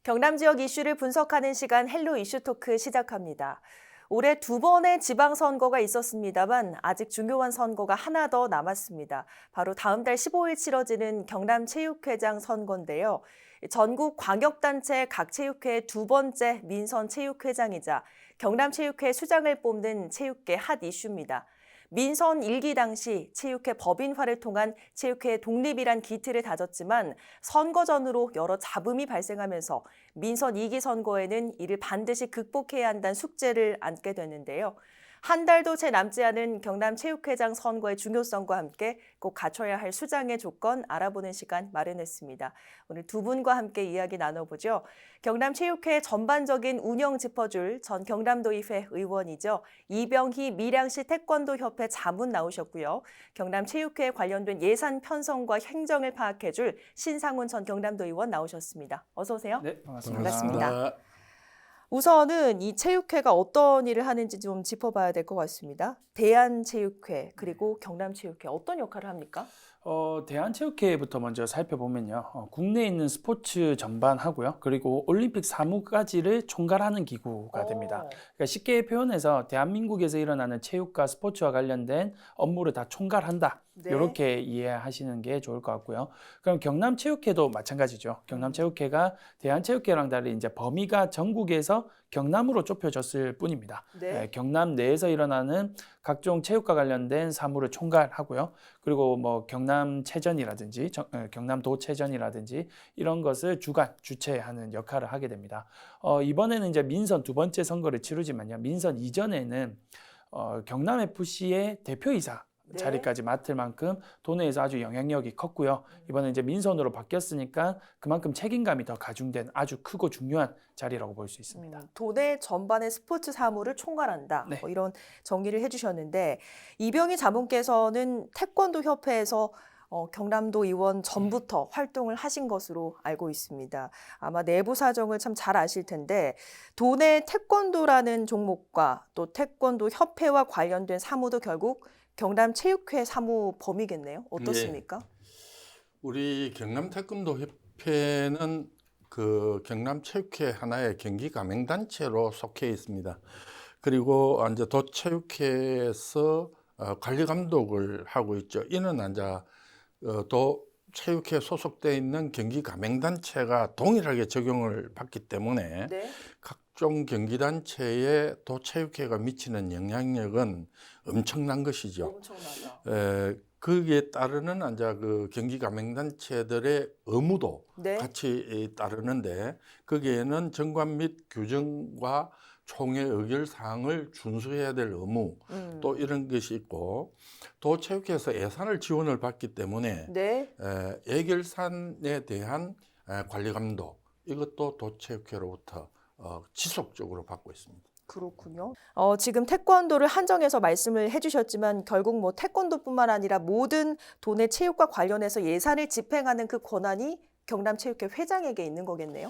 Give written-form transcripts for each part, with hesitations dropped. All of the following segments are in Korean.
경남 지역 이슈를 분석하는 시간 헬로 이슈 토크 시작합니다. 올해 두 번의 지방선거가 있었습니다만 아직 중요한 선거가 하나 더 남았습니다. 바로 다음 달 15일 치러지는 경남체육회장 선거인데요. 전국 광역단체 각 체육회 두 번째 민선체육회장이자 경남체육회 수장을 뽑는 체육계 핫 이슈입니다. 민선 1기 당시 체육회 법인화를 통한 체육회 독립이란 기틀을 다졌지만 선거 전후로 여러 잡음이 발생하면서 민선 2기 선거에는 이를 반드시 극복해야 한다는 숙제를 안게 되는데요. 한 달도 채 남지 않은 경남체육회장 선거의 중요성과 함께 꼭 갖춰야 할 수장의 조건 알아보는 시간 마련했습니다. 오늘 두 분과 함께 이야기 나눠보죠. 경남체육회 전반적인 운영 짚어줄 전 경남도의회 의원이죠. 이병희 밀양시 태권도협회 자문 나오셨고요. 경남체육회 관련된 예산 편성과 행정을 파악해줄 신상훈 전 경남도의원 나오셨습니다. 어서 오세요. 네, 반갑습니다. 반갑습니다. 우선은 이 체육회가 어떤 일을 하는지 좀 짚어봐야 될 것 같습니다. 대한체육회 그리고 경남체육회 어떤 역할을 합니까? 대한체육회부터 먼저 살펴보면요. 국내에 있는 스포츠 전반 하고요. 그리고 올림픽 사무까지를 총괄하는 기구가 됩니다. 그러니까 쉽게 표현해서 대한민국에서 일어나는 체육과 스포츠와 관련된 업무를 다 총괄한다. 네. 이렇게 이해하시는 게 좋을 것 같고요. 그럼 경남체육회도 마찬가지죠. 경남체육회가 대한체육회랑 달리 이제 범위가 전국에서 경남으로 좁혀졌을 뿐입니다. 네. 경남 내에서 일어나는 각종 체육과 관련된 사무를 총괄하고요. 그리고 뭐 경남체전이라든지 경남도체전이라든지 이런 것을 주체하는 역할을 하게 됩니다. 이번에는 이제 민선 두 번째 선거를 치르지만요. 민선 이전에는 경남FC의 대표이사 네. 자리까지 맡을 만큼 도내에서 아주 영향력이 컸고요. 이번에 이제 민선으로 바뀌었으니까 그만큼 책임감이 더 가중된 아주 크고 중요한 자리라고 볼 수 있습니다. 도내 전반의 스포츠 사무를 총괄한다. 네. 이런 정리를 해주셨는데 이병희 자문께서는 태권도 협회에서 경남도 의원 전부터 활동을 하신 것으로 알고 있습니다. 아마 내부 사정을 참 잘 아실 텐데 도내 태권도라는 종목과 또 태권도 협회와 관련된 사무도 결국 경남체육회 사무 범위겠네요. 어떻습니까? 우리 경남태권도협회는 그 경남체육회 하나의 경기 가맹단체로 속해 있습니다. 그리고 이제 도체육회에서 관리 감독을 하고 있죠. 이는 이제 도체육회에 소속되어 있는 경기 가맹단체가 동일하게 적용을 받기 때문에 네. 각종 경기단체에 도체육회가 미치는 영향력은 엄청난 것이죠. 엄청나다. 거기에 따르는 이제 그 경기 가맹단체들의 의무도 네. 같이 따르는데 거기에는 정관 및 규정과 총회 의결 사항을 준수해야 될 의무 또 이런 것이 있고 도체육회에서 예산을 지원을 받기 때문에 네. 예결산에 대한 관리 감독 이것도 도체육회로부터 지속적으로 받고 있습니다. 그렇군요. 지금 태권도를 한정해서 말씀을 해주셨지만 결국 뭐 태권도뿐만 아니라 모든 도내 체육과 관련해서 예산을 집행하는 그 권한이 경남체육회 회장에게 있는 거겠네요.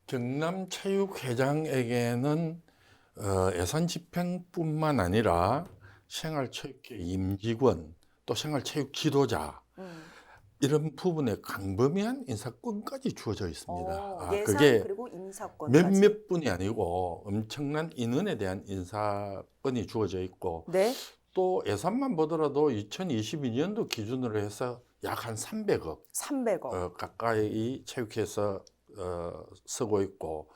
경남체육회장에게는 예산 집행뿐만 아니라 생활체육회 임직원 또 생활체육 지도자 이런 부분에 광범위한 인사권까지 주어져 있습니다. 예산 그게 그리고 인사권까지. 몇몇 분이 아니고 엄청난 인원에 대한 인사권이 주어져 있고 네. 또 예산만 보더라도 2022년도 기준으로 해서 약 한 300억 300억. 가까이 체육회에서 쓰고 있고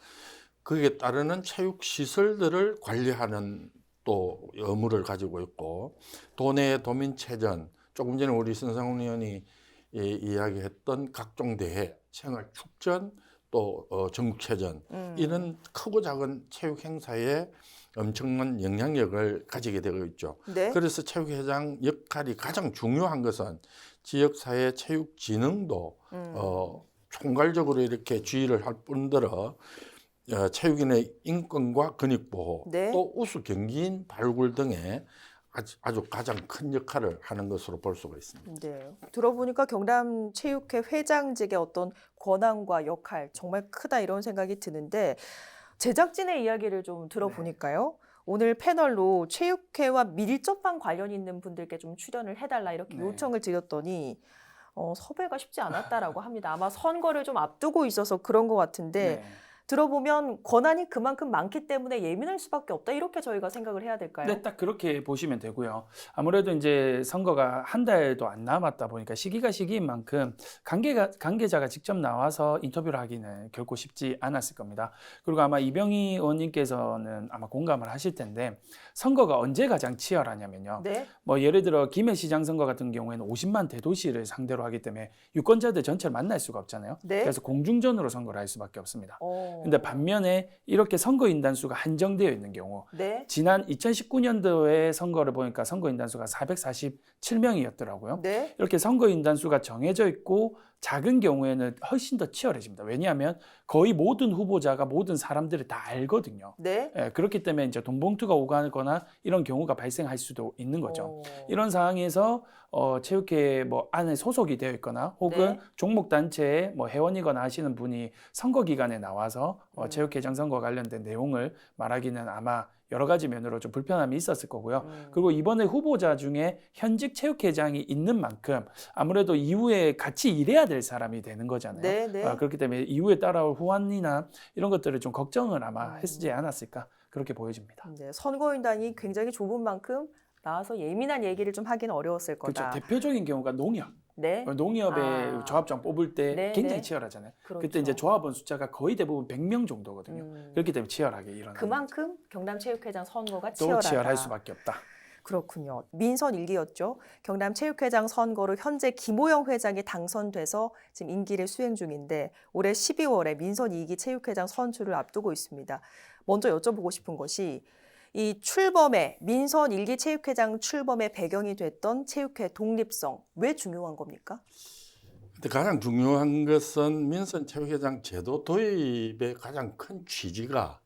거기에 따르는 체육 시설들을 관리하는 또 의무를 가지고 있고 도내 도민체전 조금 전에 우리 신상훈 의원이 이야기했던 각종 대회, 생활축전 또 전국체전 이런 크고 작은 체육 행사에 엄청난 영향력을 가지게 되고 있죠. 네. 그래서 체육회장 역할이 가장 중요한 것은 지역사회 체육 진흥도 총괄적으로 이렇게 지휘를 할 뿐더러 체육인의 인권과 근익보호 네. 또 우수 경기인 발굴 등에 아주 가장 큰 역할을 하는 것으로 볼 수가 있습니다. 네. 들어보니까 경남체육회 회장직의 어떤 권한과 역할 정말 크다 이런 생각이 드는데 제작진의 이야기를 좀 들어보니까요. 오늘 패널로 체육회와 밀접한 관련 있는 분들께 좀 출연을 해달라 이렇게 요청을 드렸더니 섭외가 쉽지 않았다라고 합니다. 아마 선거를 좀 앞두고 있어서 그런 것 같은데 네. 들어보면 권한이 그만큼 많기 때문에 예민할 수밖에 없다 이렇게 저희가 생각을 해야 될까요? 네, 딱 그렇게 보시면 되고요. 아무래도 이제 선거가 한 달도 안 남았다 보니까 시기가 시기인 만큼 관계자가 직접 나와서 인터뷰를 하기는 결코 쉽지 않았을 겁니다. 그리고 아마 이병희 의원님께서는 아마 공감을 하실 텐데 선거가 언제 가장 치열하냐면요. 네. 뭐 예를 들어 김해 시장 선거 같은 경우에는 50만 대도시를 상대로 하기 때문에 유권자들 전체를 만날 수가 없잖아요. 네. 그래서 공중전으로 선거를 할 수밖에 없습니다. 어. 근데 반면에 이렇게 선거인단 수가 한정되어 있는 경우 네. 지난 2019년도에 선거를 보니까 선거인단 수가 447명이었더라고요. 네. 이렇게 선거인단 수가 정해져 있고 작은 경우에는 훨씬 더 치열해집니다. 왜냐하면 거의 모든 후보자가 모든 사람들을 다 알거든요. 네. 예, 그렇기 때문에 이제 돈봉투가 오가거나 이런 경우가 발생할 수도 있는 거죠. 이런 상황에서 체육회 뭐 안에 소속이 되어 있거나 혹은 네. 종목 단체에 뭐 회원이거나 하시는 분이 선거 기간에 나와서 체육회장 선거와 관련된 내용을 말하기는 아마 여러 가지 면으로 좀 불편함이 있었을 거고요. 그리고 이번에 후보자 중에 현직 체육회장이 있는 만큼 아무래도 이후에 같이 일해야 될 사람이 되는 거잖아요. 네, 네. 그렇기 때문에 이후에 따라올 후환이나 이런 것들을 좀 걱정을 아마 했지 않았을까 그렇게 보여집니다. 네, 선거인단이 굉장히 좁은 만큼 나와서 예민한 얘기를 좀 하기는 어려웠을 그렇죠. 거다. 대표적인 경우가 농협. 네. 농협의 아. 조합장 뽑을 때 네, 굉장히 네. 치열하잖아요. 그렇죠. 그때 이제 조합원 숫자가 거의 대부분 100명 정도거든요. 그렇기 때문에 치열하게 일어나는 그만큼 경남체육회장 선거가 또 치열하다. 치열할 수밖에 없다. 그렇군요. 민선 1기였죠. 경남체육회장 선거로 현재 김호영 회장이 당선돼서 지금 임기를 수행 중인데 올해 12월에 민선 2기 체육회장 선출을 앞두고 있습니다. 먼저 여쭤보고 싶은 것이 이 출범의 민선 1기 체육회장 출범의 배경이 됐던 체육회 독립성 왜 중요한 겁니까? 근데 가장 중요한 것은 민선 체육회장 제도 도입의 가장 큰 취지가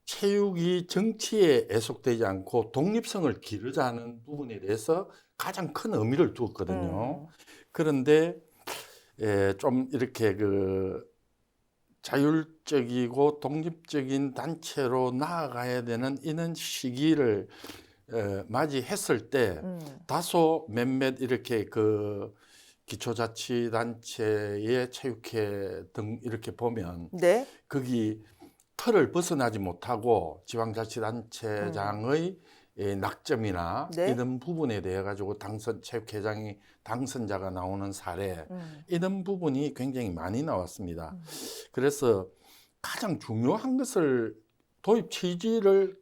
체육이 정치에 애속되지 않고 독립성을 기르자는 부분에 대해서 가장 큰 의미를 두었거든요. 그런데 좀 이렇게 자율적이고 독립적인 단체로 나아가야 되는 이런 시기를 맞이했을 때 다소 몇몇 이렇게 기초자치단체의 체육회 등 이렇게 보면 네. 거기 틀을 벗어나지 못하고 지방자치단체장의 낙점이나 네. 이런 부분에 대해 가지고 체육회장이 당선자가 나오는 사례 이런 부분이 굉장히 많이 나왔습니다. 그래서 가장 중요한 것을 도입 취지를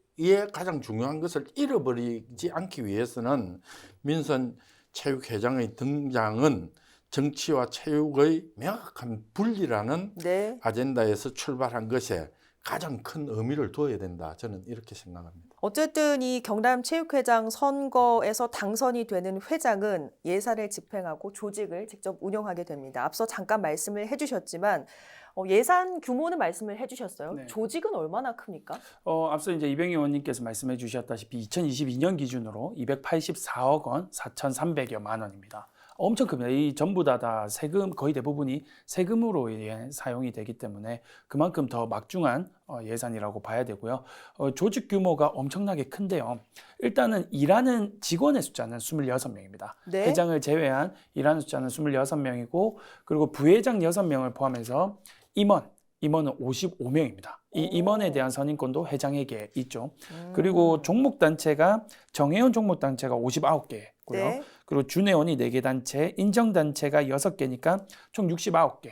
가장 중요한 것을 잃어버리지 않기 위해서는 민선 체육회장의 등장은 정치와 체육의 명확한 분리라는 네. 아젠다에서 출발한 것에 가장 큰 의미를 두어야 된다. 저는 이렇게 생각합니다. 어쨌든 이 경남체육회장 선거에서 당선이 되는 회장은 예산을 집행하고 조직을 직접 운영하게 됩니다. 앞서 잠깐 말씀을 해주셨지만 예산 규모는 말씀을 해주셨어요. 네. 조직은 얼마나 큽니까? 앞서 이제 이병희 의원님께서 말씀해 주셨다시피 2022년 기준으로 284억 원 4,300여만 원입니다. 엄청 큽니다. 이 전부 다 세금, 거의 대부분이 세금으로 사용이 되기 때문에 그만큼 더 막중한 예산이라고 봐야 되고요. 조직 규모가 엄청나게 큰데요. 일단은 일하는 직원의 숫자는 26명입니다. 네. 회장을 제외한 일하는 숫자는 26명이고 그리고 부회장 6명을 포함해서 임원은 55명입니다. 이 임원에 대한 선임권도 회장에게 있죠. 그리고 종목단체가 정회원 종목단체가 59개고요. 네. 그리고 준회원이 4개 단체, 인정단체가 6개니까 총 69개,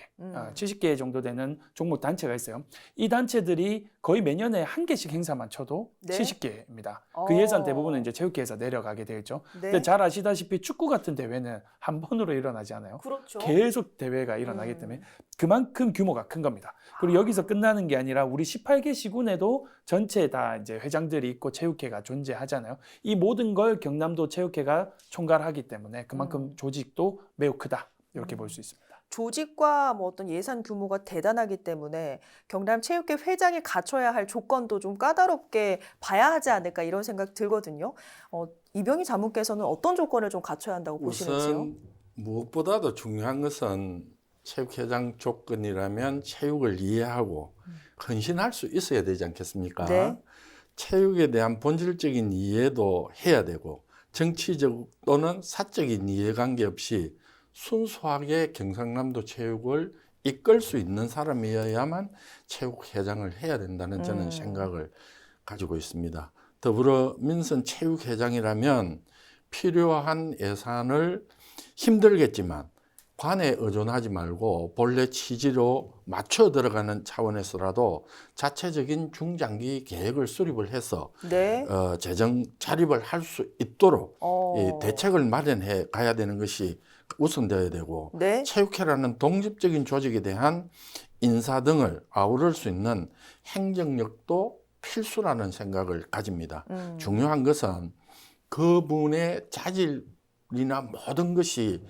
70개 정도 되는 종목 단체가 있어요. 이 단체들이 거의 매년에 한 개씩 행사만 쳐도 네. 70개입니다. 그 예산 대부분은 이제 체육회에서 내려가게 되죠. 네. 근데 잘 아시다시피 축구 같은 대회는 한 번으로 일어나지 않아요. 그렇죠. 계속 대회가 일어나기 때문에 그만큼 규모가 큰 겁니다. 그리고 여기서 끝나는 게 아니라 우리 18개 시군에도 전체 다 이제 회장들이 있고 체육회가 존재하잖아요. 이 모든 걸 경남도 체육회가 총괄하기 때문에 그만큼 조직도 매우 크다 이렇게 볼 수 있습니다. 조직과 뭐 어떤 예산 규모가 대단하기 때문에 경남체육회 회장이 갖춰야 할 조건도 좀 까다롭게 봐야 하지 않을까 이런 생각 들거든요. 이병희 자문께서는 어떤 조건을 좀 갖춰야 한다고 보시는지요? 우선 무엇보다도 중요한 것은 체육회장 조건이라면 체육을 이해하고 헌신할 수 있어야 되지 않겠습니까? 네. 체육에 대한 본질적인 이해도 해야 되고 정치적 또는 사적인 이해관계 없이 순수하게 경상남도 체육을 이끌 수 있는 사람이어야만 체육회장을 해야 된다는 저는 생각을 가지고 있습니다. 더불어 민선 체육회장이라면 필요한 예산을 힘들겠지만 관에 의존하지 말고 본래 취지로 맞춰 들어가는 차원에서라도 자체적인 중장기 계획을 수립을 해서 네. 재정 자립을 할 수 있도록 이 어. 대책을 마련해 가야 되는 것이 우선되어야 되고 네. 체육회라는 독립적인 조직에 대한 인사 등을 아우를 수 있는 행정력도 필수라는 생각을 가집니다. 중요한 것은 그분의 자질이나 모든 것이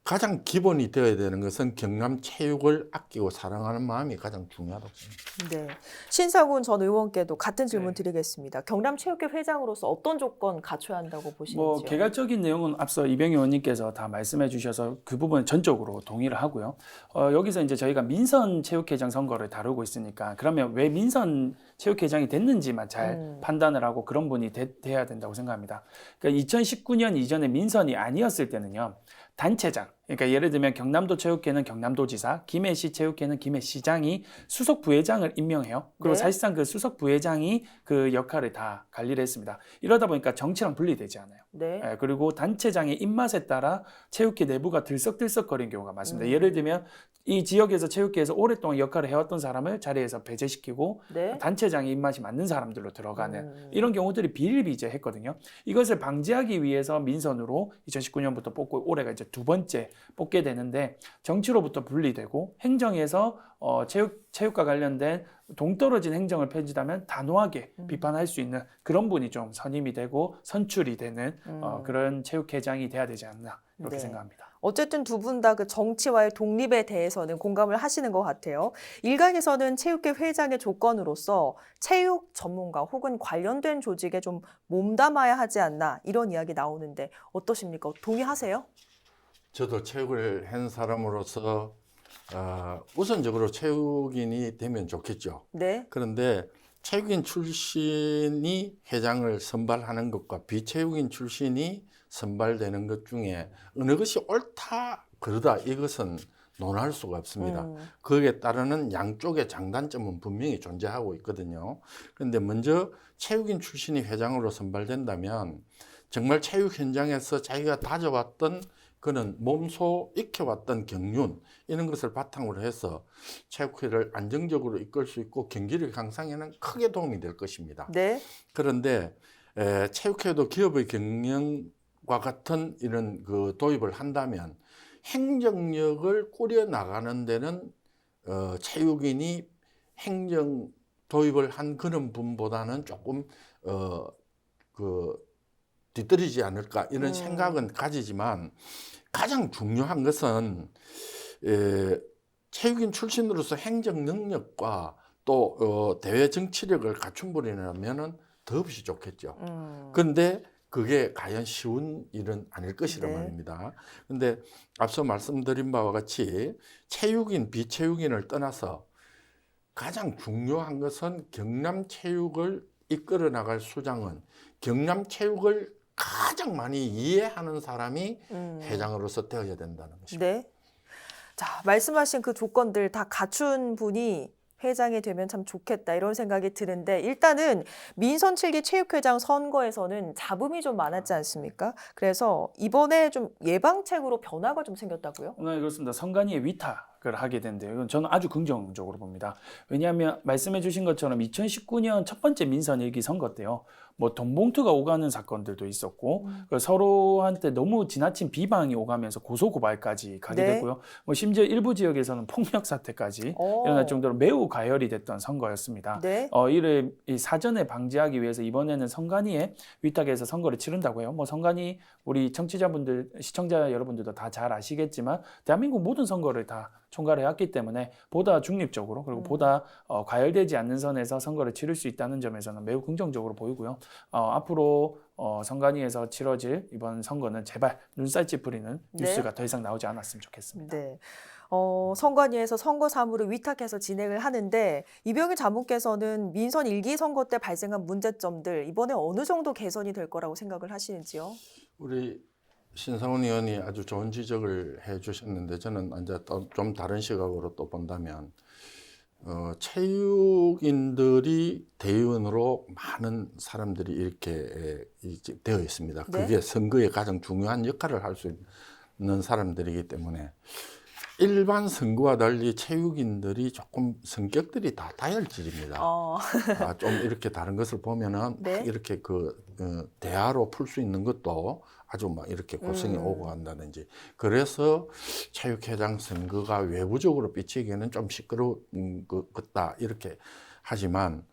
가장 기본이 되어야 되는 것은 경남 체육을 아끼고 사랑하는 마음이 가장 중요하다고 생각합니다. 네. 신상훈 전 의원께도 같은 질문 네. 드리겠습니다. 경남체육회 회장으로서 어떤 조건 갖춰야 한다고 보시는지요? 뭐 개괄적인 내용은 앞서 이병희 의원님께서 다 말씀해 주셔서 그 부분은 전적으로 동의를 하고요. 여기서 이제 저희가 민선 체육회장 선거를 다루고 있으니까 그러면 왜 민선 체육회장이 됐는지만 잘 판단을 하고 그런 분이 돼야 된다고 생각합니다. 그러니까 2019년 이전에 민선이 아니었을 때는요. 단체장, 그러니까 예를 들면 경남도 체육회는 경남도지사, 김해시 체육회는 김해시장이 수석 부회장을 임명해요. 그리고 네. 사실상 그 수석 부회장이 그 역할을 다 관리를 했습니다. 이러다 보니까 정치랑 분리되지 않아요. 네. 예, 그리고 단체장의 입맛에 따라 체육회 내부가 들썩들썩거리는 경우가 많습니다. 예를 들면 이 지역에서 체육회에서 오랫동안 역할을 해왔던 사람을 자리에서 배제시키고 네. 단체장의 입맛이 맞는 사람들로 들어가는 이런 경우들이 비일비재했거든요. 이것을 방지하기 위해서 민선으로 2019년부터 뽑고 올해가 이제 두 번째 뽑게 되는데 정치로부터 분리되고 행정에서 체육과 관련된 동떨어진 행정을 펼치다면 단호하게 비판할 수 있는 그런 분이 좀 선임이 되고 선출이 되는 그런 체육회장이 돼야 되지 않나 이렇게 네. 생각합니다. 어쨌든 두 분 다 그 정치와의 독립에 대해서는 공감을 하시는 것 같아요. 일각에서는 체육회 회장의 조건으로서 체육 전문가 혹은 관련된 조직에 좀 몸담아야 하지 않나 이런 이야기 나오는데 어떠십니까? 동의하세요? 저도 체육을 한 사람으로서 우선적으로 체육인이 되면 좋겠죠. 네. 그런데 체육인 출신이 회장을 선발하는 것과 비체육인 출신이 선발되는 것 중에 어느 것이 옳다 그러다 이것은 논할 수가 없습니다. 거기에 따르는 양쪽의 장단점은 분명히 존재하고 있거든요. 그런데 먼저 체육인 출신이 회장으로 선발된다면 정말 체육 현장에서 자기가 다져왔던 그는 몸소 익혀왔던 경륜 이런 것을 바탕으로 해서 체육회를 안정적으로 이끌 수 있고 경기력 향상에는 크게 도움이 될 것입니다. 네. 그런데 체육회도 기업의 경영과 같은 이런 그 도입을 한다면 행정력을 꾸려 나가는 데는 체육인이 행정 도입을 한 그런 분보다는 조금 뒤떨어지지 않을까 이런 생각은 가지지만 가장 중요한 것은 체육인 출신으로서 행정 능력과 또 대외 정치력을 갖춘 분이라면은 더없이 좋겠죠. 그런데 그게 과연 쉬운 일은 아닐 것이라 네. 말입니다. 그런데 앞서 말씀드린 바와 같이 체육인, 비체육인을 떠나서 가장 중요한 것은 경남 체육을 이끌어 나갈 수장은 경남 체육을 가장 많이 이해하는 사람이 회장으로서 되어야 된다는 것입니다. 네. 자, 말씀하신 그 조건들 다 갖춘 분이 회장이 되면 참 좋겠다 이런 생각이 드는데 일단은 민선 7기 체육회장 선거에서는 잡음이 좀 많았지 않습니까? 그래서 이번에 좀 예방책으로 변화가 좀 생겼다고요? 네, 그렇습니다. 선관위의 위탁을 하게 된대요. 이건 저는 아주 긍정적으로 봅니다. 왜냐하면 말씀해 주신 것처럼 2019년 첫 번째 민선 1기 선거 때요. 뭐 돈봉투가 오가는 사건들도 있었고 서로한테 너무 지나친 비방이 오가면서 고소고발까지 가게 네. 됐고요. 뭐 심지어 일부 지역에서는 폭력 사태까지 일어날 정도로 매우 가열이 됐던 선거였습니다. 네. 이를 사전에 방지하기 위해서 이번에는 선관위에 위탁해서 선거를 치른다고요. 뭐 선관위 우리 청취자분들, 시청자 여러분들도 다 잘 아시겠지만 대한민국 모든 선거를 다 총괄해 왔기 때문에 보다 중립적으로 그리고 보다 과열되지 않는 선에서 선거를 치를 수 있다는 점에서는 매우 긍정적으로 보이고요. 앞으로 선관위에서 치러질 이번 선거는 제발 눈살 찌푸리는 네. 뉴스가 더 이상 나오지 않았으면 좋겠습니다. 네. 선관위에서 선거 사무를 위탁해서 진행을 하는데 이병희 자문께서는 민선 1기 선거 때 발생한 문제점들 이번에 어느 정도 개선이 될 거라고 생각을 하시는지요? 우리 신상훈 의원이 아주 좋은 지적을 해주셨는데 저는 이제 또 좀 다른 시각으로 또 본다면 체육인들이 대의원으로 많은 사람들이 이렇게 되어 있습니다. 네. 그게 선거에 가장 중요한 역할을 할 수 있는 사람들이기 때문에 일반 선거와 달리 체육인들이 조금 성격들이 다 다혈질입니다. 좀 이렇게 다른 것을 보면은 네. 막 이렇게 대화로 풀 수 있는 것도 아주 막 이렇게 고성이 오고 간다든지. 그래서 체육회장 선거가 외부적으로 비치기에는 좀 시끄러운 것 같다 이렇게 하지만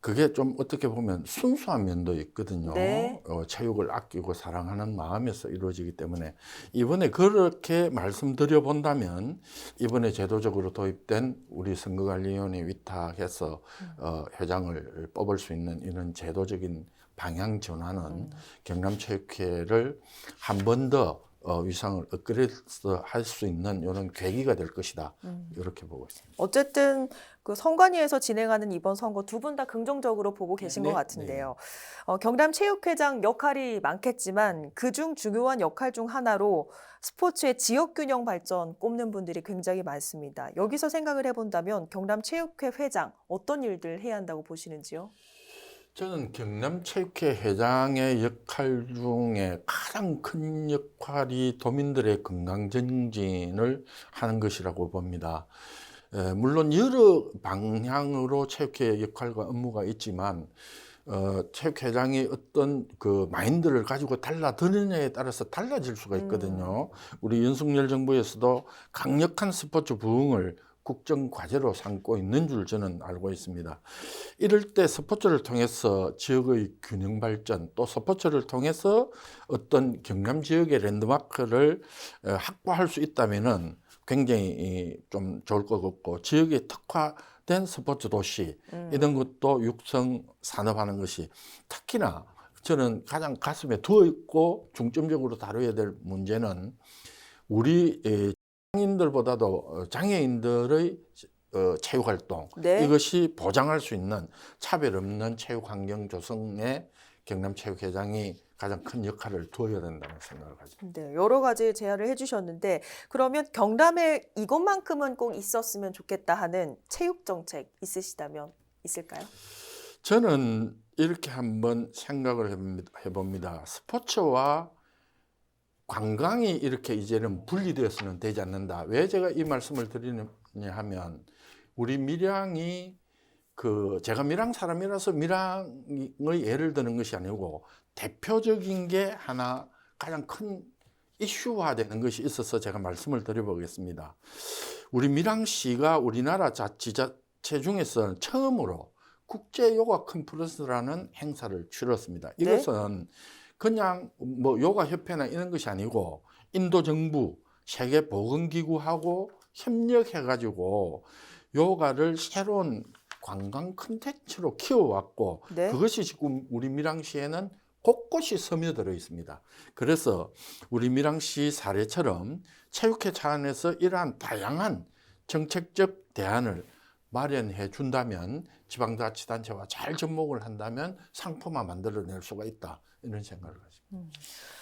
그게 좀 어떻게 보면 순수한 면도 있거든요. 네. 체육을 아끼고 사랑하는 마음에서 이루어지기 때문에 이번에 그렇게 말씀드려 본다면 이번에 제도적으로 도입된 우리 선거관리위원회 위탁해서 회장을 뽑을 수 있는 이런 제도적인 방향 전환은 경남체육회를 한 번 더 위상을 업그레이드 할 수 있는 이런 계기가 될 것이다. 이렇게 보고 있습니다. 어쨌든 그 선관위에서 진행하는 이번 선거 두 분 다 긍정적으로 보고 계신 네, 것 같은데요. 경남체육회장 역할이 많겠지만 그중 중요한 역할 중 하나로 스포츠의 지역균형 발전 꼽는 분들이 굉장히 많습니다. 여기서 생각을 해본다면 경남체육회 회장 어떤 일들 해야 한다고 보시는지요? 저는 경남체육회 회장의 역할 중에 가장 큰 역할이 도민들의 건강 증진을 하는 것이라고 봅니다. 물론 여러 방향으로 체육회 역할과 업무가 있지만 체육회장이 어떤 그 마인드를 가지고 달라드느냐에 따라서 달라질 수가 있거든요. 우리 윤석열 정부에서도 강력한 스포츠 부흥을 국정 과제로 삼고 있는 줄 저는 알고 있습니다. 이럴 때 스포츠를 통해서 지역의 균형 발전, 또 스포츠를 통해서 어떤 경남 지역의 랜드마크를 확보할 수 있다면은 굉장히 좀 좋을 것 같고, 지역에 특화된 스포츠 도시 이런 것도 육성 산업하는 것이 특히나 저는 가장 가슴에 두어 있고 중점적으로 다뤄야 될 문제는 우리 장애인들보다도 장애인들의 체육활동, 네. 이것이 보장할 수 있는 차별 없는 체육 환경 조성에 경남체육회장이 가장 큰 역할을 두어야 된다는 생각을 가집니다. 네, 여러 가지 제안을 해주셨는데 그러면 경남에 이것만큼은 꼭 있었으면 좋겠다 하는 체육 정책 있으시다면 있을까요? 저는 이렇게 한번 생각을 해봅니다. 스포츠와 관광이 이렇게 이제는 분리되어서는 되지 않는다. 왜 제가 이 말씀을 드리냐 하면 우리 밀양이 제가 밀양 사람이라서 밀양의 예를 드는 것이 아니고 대표적인 게 하나 가장 큰 이슈화되는 것이 있어서 제가 말씀을 드려보겠습니다. 우리 밀양시가 우리나라 지자체 중에서 처음으로 국제 요가 컨퍼런스라는 행사를 치렀습니다. 이것은 그냥 뭐 요가 협회나 이런 것이 아니고 인도 정부, 세계 보건기구하고 협력해 가지고 요가를 새로운 관광 콘텐츠로 키워왔고 네. 그것이 지금 우리 밀양시에는 곳곳이 스며들어 있습니다. 그래서 우리 밀양시 사례처럼 체육회 차원에서 이러한 다양한 정책적 대안을 마련해 준다면 지방자치단체와 잘 접목을 한다면 상품화 만들어낼 수가 있다. 이런 생각을 가집니다.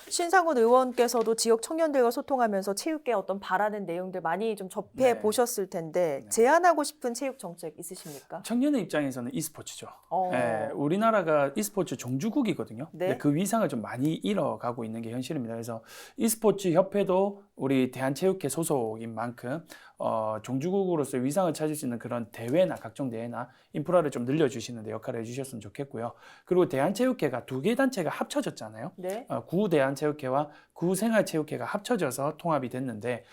신상훈 의원께서도 지역 청년들과 소통하면서 체육계 어떤 바라는 내용들 많이 좀 접해 네. 보셨을 텐데 제안하고 싶은 체육 정책 있으십니까? 청년의 입장에서는 e스포츠죠. 어. 우리나라가 e스포츠 종주국이거든요. 네. 근데 그 위상을 좀 많이 잃어가고 있는 게 현실입니다. 그래서 e스포츠 협회도 우리 대한체육회 소속인 만큼 종주국으로서의 위상을 찾을 수 있는 그런 대회나 각종 대회나 인프라를 좀 늘려주시는 데 역할을 해주셨으면 좋겠고요. 그리고 대한체육회가 두 개 단체가 합쳐졌잖아요. 네. 구대한체육회와 구생활체육회가 합쳐져서 통합이 됐는데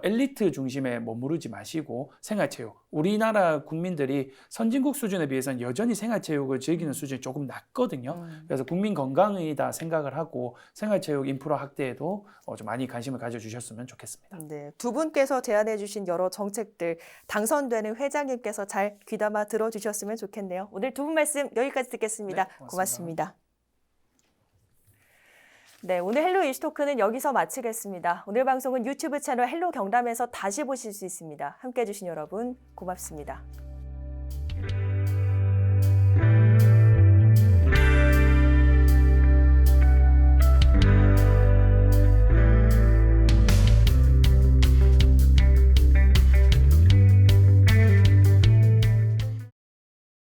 엘리트 중심에 머무르지 마시고 생활체육, 우리나라 국민들이 선진국 수준에 비해서는 여전히 생활체육을 즐기는 수준이 조금 낮거든요. 그래서 국민 건강이다 생각을 하고 생활체육 인프라 확대에도 좀 많이 관심을 가져주셨으면 좋겠습니다. 네, 두 분께서 제안해 주신 여러 정책들 당선되는 회장님께서 잘 귀담아 들어주셨으면 좋겠네요. 오늘 두 분 말씀 여기까지 듣겠습니다. 네, 고맙습니다. 네, 오늘 헬로 이슈토크는 여기서 마치겠습니다. 오늘 방송은 유튜브 채널 헬로 경남에서 다시 보실 수 있습니다. 함께해 주신 여러분 고맙습니다.